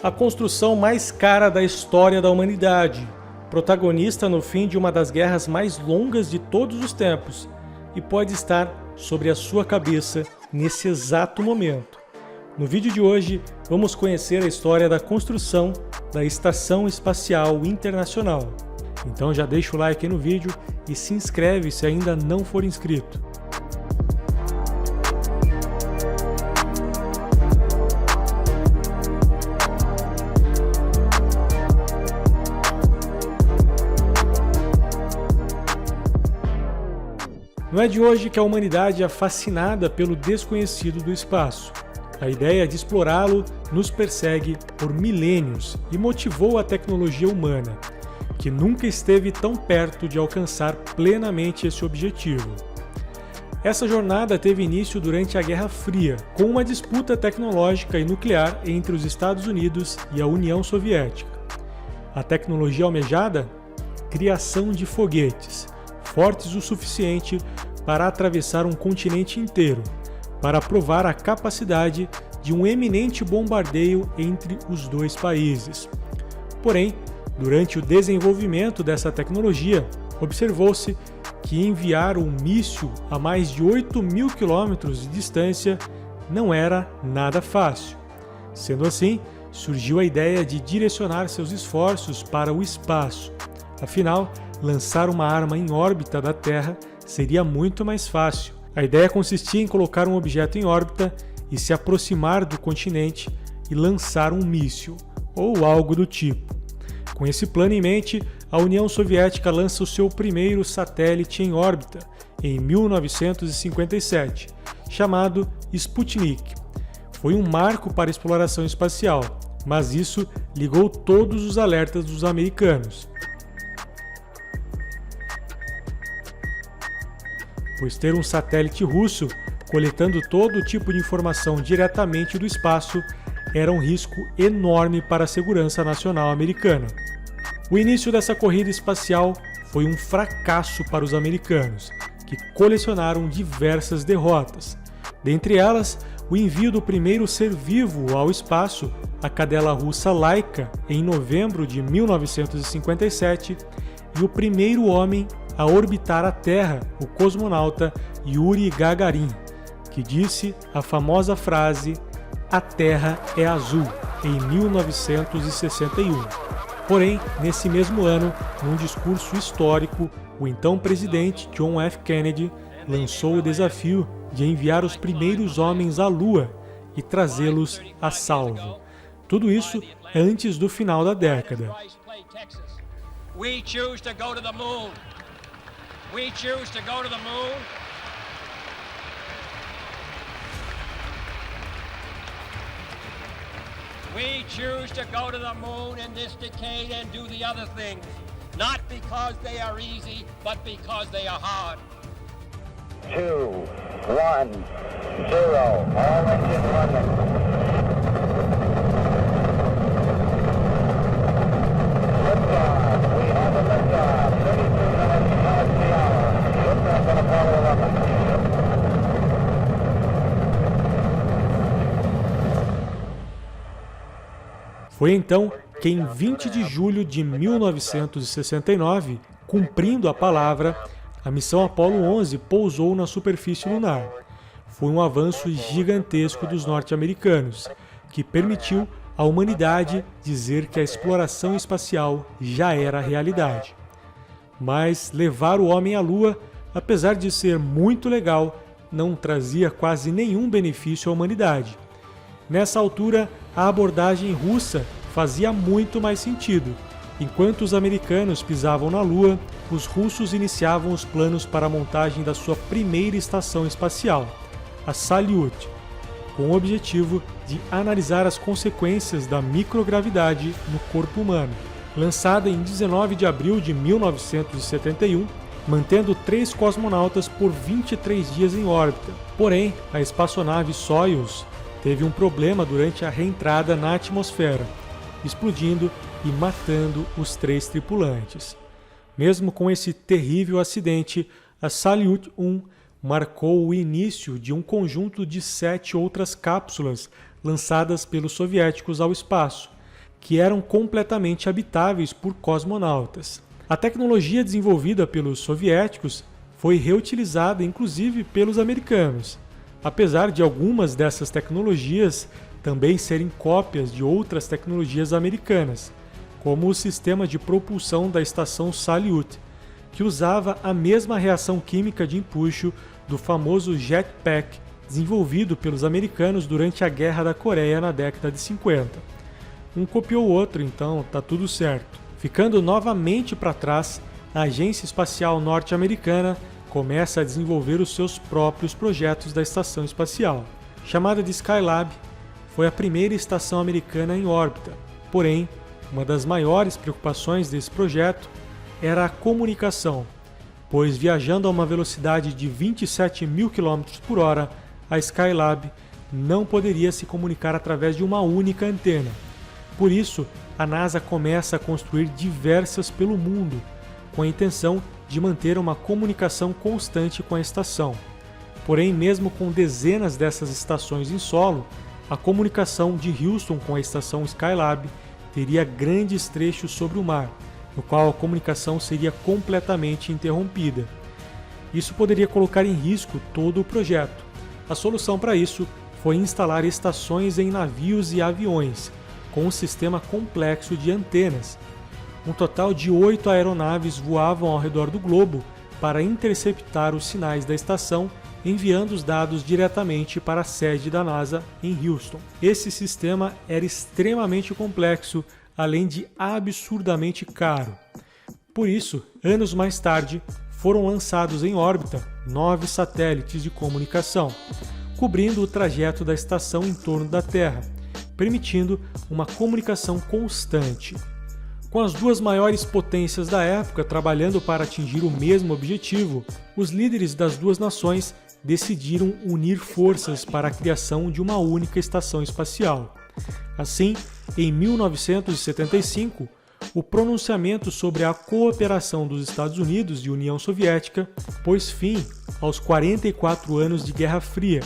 A construção mais cara da história da humanidade, protagonista no fim de uma das guerras mais longas de todos os tempos, e pode estar sobre a sua cabeça nesse exato momento. No vídeo de hoje, vamos conhecer a história da construção da Estação Espacial Internacional. Então já deixa o like aí no vídeo e se inscreve se ainda não for inscrito. Não é de hoje que a humanidade é fascinada pelo desconhecido do espaço. A ideia de explorá-lo nos persegue por milênios e motivou a tecnologia humana, que nunca esteve tão perto de alcançar plenamente esse objetivo. Essa jornada teve início durante a Guerra Fria, com uma disputa tecnológica e nuclear entre os Estados Unidos e a União Soviética. A tecnologia almejada? Criação de foguetes, fortes o suficiente para atravessar um continente inteiro, para provar a capacidade de um eminente bombardeio entre os dois países. Porém, durante o desenvolvimento dessa tecnologia, observou-se que enviar um míssil a mais de 8.000 quilômetros de distância não era nada fácil. Sendo assim, surgiu a ideia de direcionar seus esforços para o espaço. Afinal, lançar uma arma em órbita da Terra seria muito mais fácil. A ideia consistia em colocar um objeto em órbita e se aproximar do continente e lançar um míssil, ou algo do tipo. Com esse plano em mente, a União Soviética lança o seu primeiro satélite em órbita, em 1957, chamado Sputnik. Foi um marco para a exploração espacial, mas isso ligou todos os alertas dos americanos. Pois ter um satélite russo coletando todo tipo de informação diretamente do espaço era um risco enorme para a segurança nacional americana. O início dessa corrida espacial foi um fracasso para os americanos, que colecionaram diversas derrotas. Dentre elas, o envio do primeiro ser vivo ao espaço, a cadela russa Laika, em novembro de 1957, e o primeiro homem a orbitar a Terra, o cosmonauta Yuri Gagarin, que disse a famosa frase "A Terra é azul", em 1961. Porém, nesse mesmo ano, num discurso histórico, o então presidente John F. Kennedy lançou o desafio de enviar os primeiros homens à Lua e trazê-los a salvo. Tudo isso antes do final da década. We choose to go to the moon. We choose to go to the moon. We choose to go to the moon in this decade and do the other things, not because they are easy, but because they are hard. 2, 1, 0, all engine running. Foi então que, em 20 de julho de 1969, cumprindo a palavra, a missão Apollo 11 pousou na superfície lunar. Foi um avanço gigantesco dos norte-americanos, que permitiu à humanidade dizer que a exploração espacial já era realidade. Mas levar o homem à Lua, apesar de ser muito legal, não trazia quase nenhum benefício à humanidade. Nessa altura, a abordagem russa fazia muito mais sentido. Enquanto os americanos pisavam na Lua, os russos iniciavam os planos para a montagem da sua primeira estação espacial, a Salyut, com o objetivo de analisar as consequências da microgravidade no corpo humano. Lançada em 19 de abril de 1971, mantendo 3 cosmonautas por 23 dias em órbita. Porém, a espaçonave Soyuz teve um problema durante a reentrada na atmosfera, explodindo e matando os 3 tripulantes. Mesmo com esse terrível acidente, a Salyut 1 marcou o início de um conjunto de 7 outras cápsulas lançadas pelos soviéticos ao espaço, que eram completamente habitáveis por cosmonautas. A tecnologia desenvolvida pelos soviéticos foi reutilizada inclusive pelos americanos, apesar de algumas dessas tecnologias também serem cópias de outras tecnologias americanas, como o sistema de propulsão da estação Salyut, que usava a mesma reação química de empuxo do famoso jetpack desenvolvido pelos americanos durante a Guerra da Coreia na década de 50. Um copiou o outro, então tá tudo certo. Ficando novamente para trás, a Agência Espacial Norte-Americana começa a desenvolver os seus próprios projetos da estação espacial. Chamada de Skylab, foi a primeira estação americana em órbita. Porém, uma das maiores preocupações desse projeto era a comunicação, pois viajando a uma velocidade de 27 mil km por hora, a Skylab não poderia se comunicar através de uma única antena. Por isso, a NASA começa a construir diversas pelo mundo, com a intenção de manter uma comunicação constante com a estação. Porém, mesmo com dezenas dessas estações em solo, a comunicação de Houston com a estação Skylab teria grandes trechos sobre o mar, no qual a comunicação seria completamente interrompida. Isso poderia colocar em risco todo o projeto. A solução para isso foi instalar estações em navios e aviões, com um sistema complexo de antenas. Um total de 8 aeronaves voavam ao redor do globo para interceptar os sinais da estação, enviando os dados diretamente para a sede da NASA em Houston. Esse sistema era extremamente complexo, além de absurdamente caro. Por isso, anos mais tarde, foram lançados em órbita 9 satélites de comunicação, cobrindo o trajeto da estação em torno da Terra, permitindo uma comunicação constante. Com as duas maiores potências da época trabalhando para atingir o mesmo objetivo, os líderes das duas nações decidiram unir forças para a criação de uma única estação espacial. Assim, em 1975, o pronunciamento sobre a cooperação dos Estados Unidos e União Soviética pôs fim aos 44 anos de Guerra Fria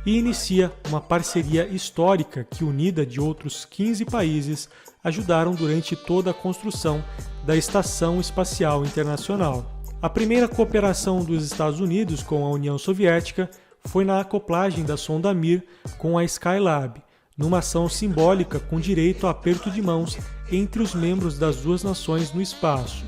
e inicia uma parceria histórica que, unida de outros 15 países, ajudaram durante toda a construção da Estação Espacial Internacional. A primeira cooperação dos Estados Unidos com a União Soviética foi na acoplagem da sonda Mir com a Skylab, numa ação simbólica com direito a aperto de mãos entre os membros das duas nações no espaço.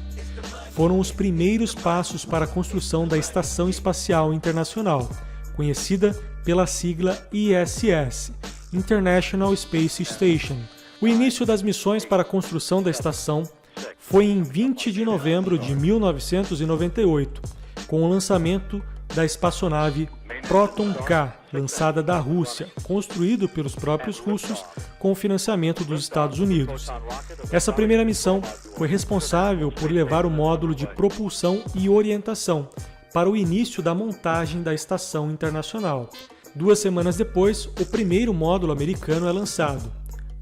Foram os primeiros passos para a construção da Estação Espacial Internacional, conhecida pela sigla ISS, International Space Station. O início das missões para a construção da estação foi em 20 de novembro de 1998, com o lançamento da espaçonave Proton-K, lançada da Rússia, construído pelos próprios russos com o financiamento dos Estados Unidos. Essa primeira missão foi responsável por levar o módulo de propulsão e orientação para o início da montagem da estação internacional. 2 semanas depois, o primeiro módulo americano é lançado,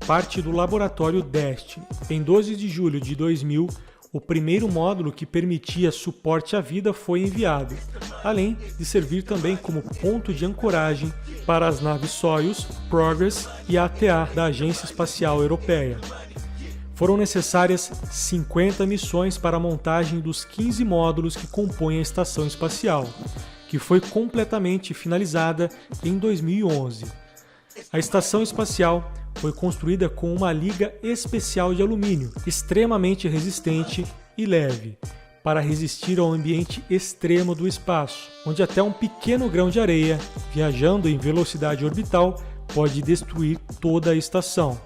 parte do laboratório Destiny. Em 12 de julho de 2000, o primeiro módulo que permitia suporte à vida foi enviado, além de servir também como ponto de ancoragem para as naves Soyuz, Progress e ATA da Agência Espacial Europeia. Foram necessárias 50 missões para a montagem dos 15 módulos que compõem a estação espacial, que foi completamente finalizada em 2011. A estação espacial foi construída com uma liga especial de alumínio, extremamente resistente e leve, para resistir ao ambiente extremo do espaço, onde até um pequeno grão de areia, viajando em velocidade orbital, pode destruir toda a estação.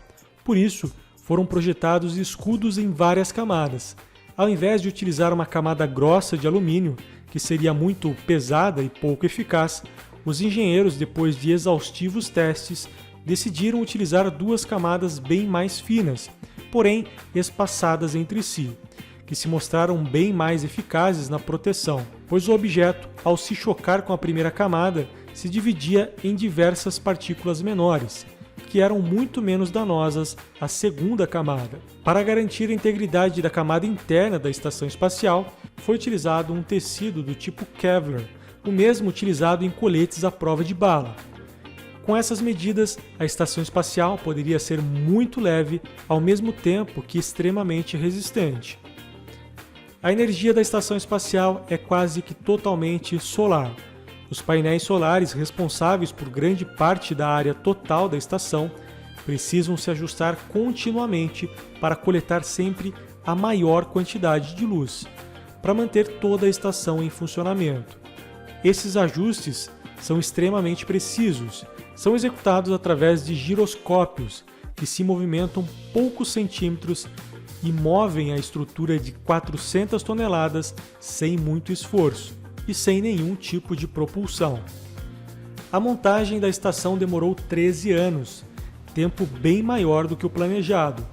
Por isso, foram projetados escudos em várias camadas. Ao invés de utilizar uma camada grossa de alumínio, que seria muito pesada e pouco eficaz, os engenheiros, depois de exaustivos testes, decidiram utilizar 2 camadas bem mais finas, porém espaçadas entre si, que se mostraram bem mais eficazes na proteção, pois o objeto, ao se chocar com a primeira camada, se dividia em diversas partículas menores, que eram muito menos danosas à segunda camada. Para garantir a integridade da camada interna da estação espacial, foi utilizado um tecido do tipo Kevlar, o mesmo utilizado em coletes à prova de bala. Com essas medidas, a estação espacial poderia ser muito leve, ao mesmo tempo que extremamente resistente. A energia da estação espacial é quase que totalmente solar. Os painéis solares responsáveis por grande parte da área total da estação precisam se ajustar continuamente para coletar sempre a maior quantidade de luz, para manter toda a estação em funcionamento. Esses ajustes são extremamente precisos, são executados através de giroscópios que se movimentam poucos centímetros e movem a estrutura de 400 toneladas sem muito esforço e sem nenhum tipo de propulsão. A montagem da estação demorou 13 anos, tempo bem maior do que o planejado,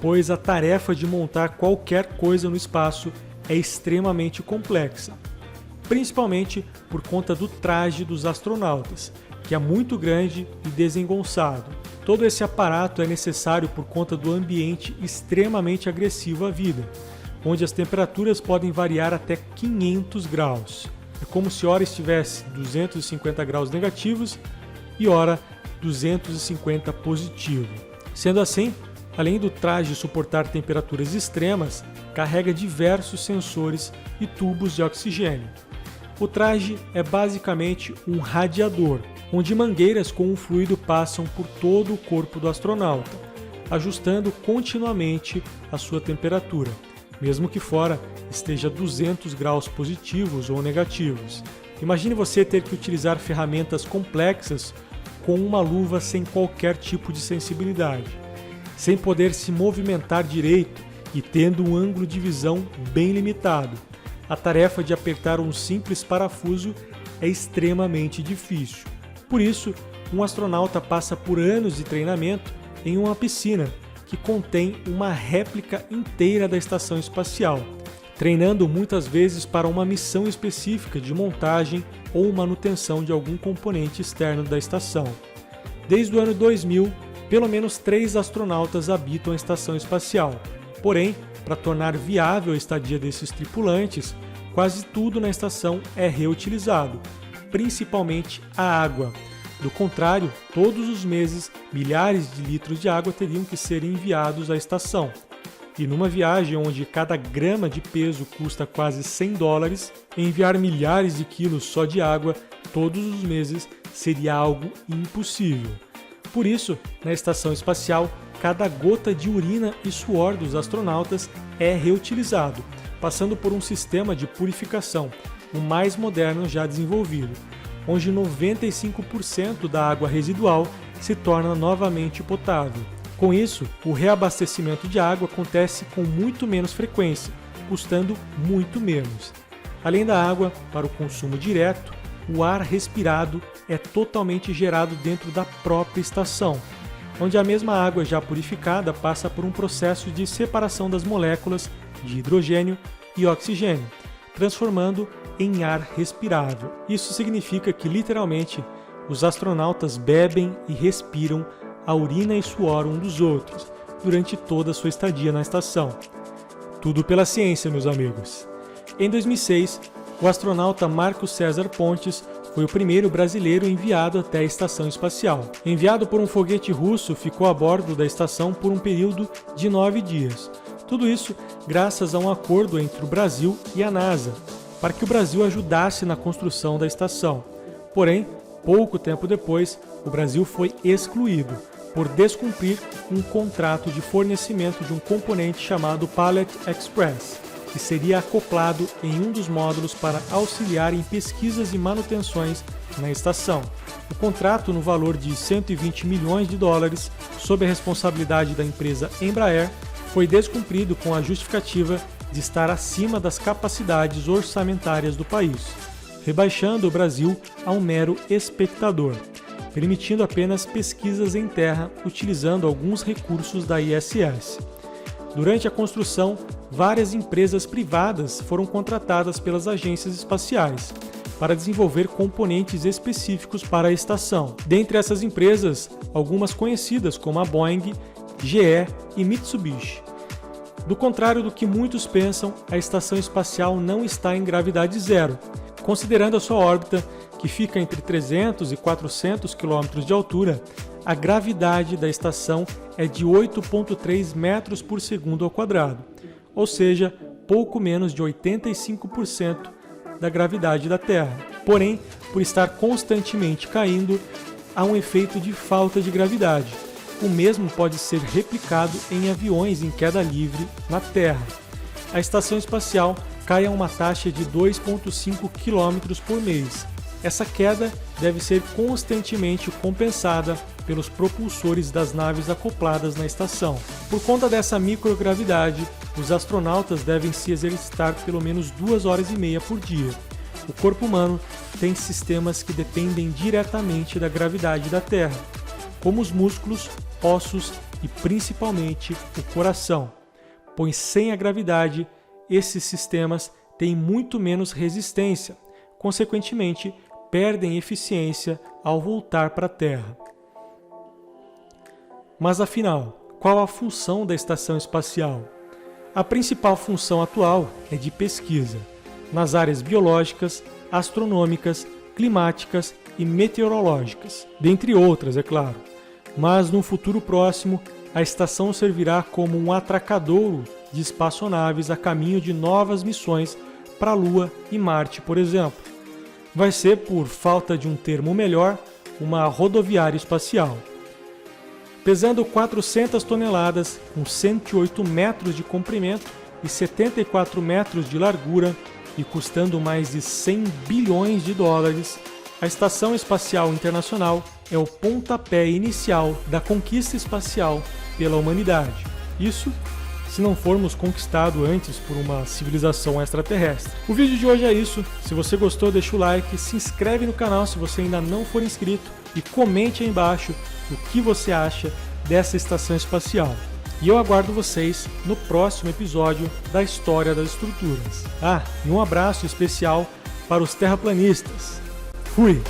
pois a tarefa de montar qualquer coisa no espaço é extremamente complexa, principalmente por conta do traje dos astronautas, que é muito grande e desengonçado. Todo esse aparato é necessário por conta do ambiente extremamente agressivo à vida, onde as temperaturas podem variar até 500 graus. É como se ora estivesse 250 graus negativos e ora 250 positivo. Sendo assim, além do traje suportar temperaturas extremas, carrega diversos sensores e tubos de oxigênio. O traje é basicamente um radiador, onde mangueiras com um fluido passam por todo o corpo do astronauta, ajustando continuamente a sua temperatura, mesmo que fora esteja 200 graus positivos ou negativos. Imagine você ter que utilizar ferramentas complexas com uma luva sem qualquer tipo de sensibilidade, sem poder se movimentar direito e tendo um ângulo de visão bem limitado. A tarefa de apertar um simples parafuso é extremamente difícil. Por isso, um astronauta passa por anos de treinamento em uma piscina que contém uma réplica inteira da estação espacial, treinando muitas vezes para uma missão específica de montagem ou manutenção de algum componente externo da estação. Desde o ano 2000, pelo menos 3 astronautas habitam a estação espacial. Porém, para tornar viável a estadia desses tripulantes, quase tudo na estação é reutilizado, principalmente a água. Do contrário, todos os meses, milhares de litros de água teriam que ser enviados à estação. E numa viagem onde cada grama de peso custa quase $100, enviar milhares de quilos só de água todos os meses seria algo impossível. Por isso, na estação espacial, cada gota de urina e suor dos astronautas é reutilizado, passando por um sistema de purificação, o mais moderno já desenvolvido, onde 95% da água residual se torna novamente potável. Com isso, o reabastecimento de água acontece com muito menos frequência, custando muito menos. Além da água, para o consumo direto, o ar respirado é totalmente gerado dentro da própria estação, onde a mesma água já purificada passa por um processo de separação das moléculas de hidrogênio e oxigênio, transformando em ar respirável. Isso significa que, literalmente, os astronautas bebem e respiram a urina e suor um dos outros durante toda a sua estadia na estação. Tudo pela ciência, meus amigos. Em 2006, o astronauta Marco César Pontes foi o primeiro brasileiro enviado até a estação espacial. Enviado por um foguete russo, ficou a bordo da estação por um período de 9 dias. Tudo isso graças a um acordo entre o Brasil e a NASA, para que o Brasil ajudasse na construção da estação. Porém, pouco tempo depois, o Brasil foi excluído por descumprir um contrato de fornecimento de um componente chamado Pallet Express, que seria acoplado em um dos módulos para auxiliar em pesquisas e manutenções na estação. O contrato, no valor de $120 milhões, sob a responsabilidade da empresa Embraer, foi descumprido com a justificativa de estar acima das capacidades orçamentárias do país, rebaixando o Brasil a um mero espectador, permitindo apenas pesquisas em terra utilizando alguns recursos da ISS. Durante a construção, várias empresas privadas foram contratadas pelas agências espaciais para desenvolver componentes específicos para a estação. Dentre essas empresas, algumas conhecidas como a Boeing, GE e Mitsubishi. Do contrário do que muitos pensam, a estação espacial não está em gravidade zero, considerando a sua órbita, que fica entre 300 e 400 km de altura, a gravidade da estação é de 8,3 metros por segundo ao quadrado, ou seja, pouco menos de 85% da gravidade da Terra. Porém, por estar constantemente caindo, há um efeito de falta de gravidade. O mesmo pode ser replicado em aviões em queda livre na Terra. A estação espacial cai a uma taxa de 2,5 km por mês. Essa queda deve ser constantemente compensada pelos propulsores das naves acopladas na estação. Por conta dessa microgravidade, os astronautas devem se exercitar pelo menos 2 horas e meia por dia. O corpo humano tem sistemas que dependem diretamente da gravidade da Terra, como os músculos, ossos e principalmente o coração, pois sem a gravidade, esses sistemas têm muito menos resistência, consequentemente, perdem eficiência ao voltar para a Terra. Mas afinal, qual a função da estação espacial? A principal função atual é de pesquisa, nas áreas biológicas, astronômicas, climáticas e meteorológicas, dentre outras, é claro. Mas no futuro próximo, a estação servirá como um atracadouro de espaçonaves a caminho de novas missões para a Lua e Marte, por exemplo. Vai ser, por falta de um termo melhor, uma rodoviária espacial. Pesando 400 toneladas, com 108 metros de comprimento e 74 metros de largura e custando mais de 100 bilhões de dólares, a Estação Espacial Internacional é o pontapé inicial da conquista espacial pela humanidade. Isso se não formos conquistados antes por uma civilização extraterrestre. O vídeo de hoje é isso. Se você gostou, deixa o like, se inscreve no canal se você ainda não for inscrito e comente aí embaixo o que você acha dessa estação espacial. E eu aguardo vocês no próximo episódio da História das Estruturas. E um abraço especial para os terraplanistas. Fui!